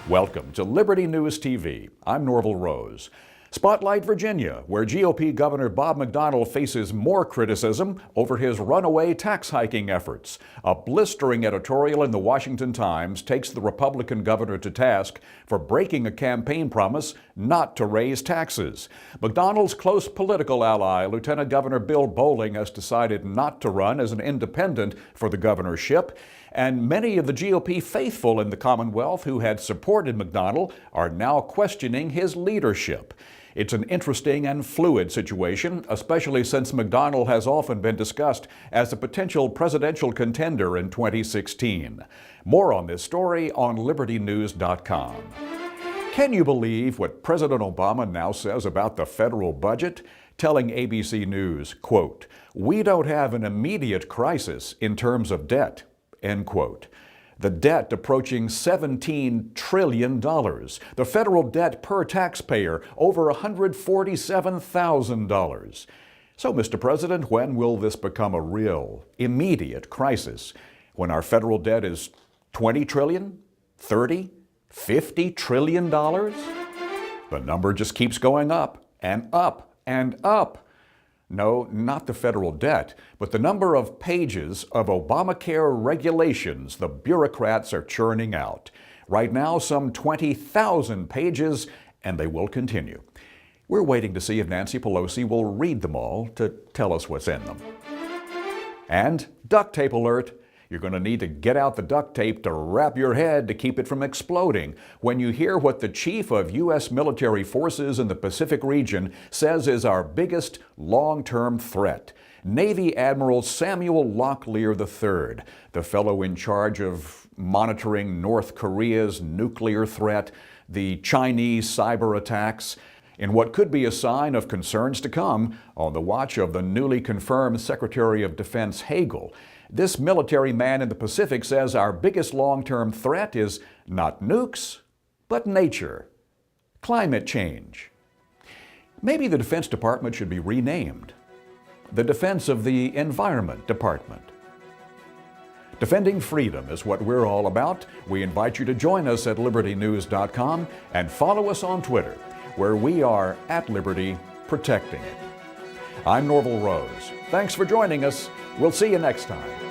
Welcome to Liberty News TV. I'm Norvell Rose. Spotlight Virginia, where GOP Governor Bob McDonnell faces more criticism over his runaway tax hiking efforts. A blistering editorial in the Washington Times takes the Republican governor to task for breaking a campaign promise not to raise taxes. McDonnell's close political ally, Lieutenant Governor Bill Bolling, has decided not to run as an independent for the governorship. And many of the GOP faithful in the Commonwealth who had supported McDonnell are now questioning his leadership. It's an interesting and fluid situation, especially since McDonnell has often been discussed as a potential presidential contender in 2016. More on this story on libertynews.com. Can you believe what President Obama now says about the federal budget? Telling ABC News, quote, "We don't have an immediate crisis in terms of debt," end quote. The debt approaching $17 trillion. The federal debt per taxpayer over $147,000. So, Mr. President, when will this become a real, immediate crisis? When our federal debt is $20 trillion, $30, $50 trillion? The number just keeps going up and up and up. No, not the federal debt, but the number of pages of Obamacare regulations the bureaucrats are churning out. Right now, some 20,000 pages, and they will continue. We're waiting to see if Nancy Pelosi will read them all to tell us what's in them. And duct tape alert. You're going to need to get out the duct tape to wrap your head to keep it from exploding when you hear what the chief of U.S. military forces in the Pacific region says is our biggest long-term threat. Navy Admiral Samuel Locklear III, the fellow in charge of monitoring North Korea's nuclear threat, the Chinese cyber attacks, in what could be a sign of concerns to come, on the watch of the newly confirmed Secretary of Defense Hagel. This military man in the Pacific says our biggest long-term threat is not nukes, but nature, climate change. Maybe the Defense Department should be renamed the Defense of the Environment Department. Defending freedom is what we're all about. We invite you to join us at libertynews.com and follow us on Twitter, where we are at Liberty Protecting It. I'm Norvell Rose. Thanks for joining us. We'll see you next time.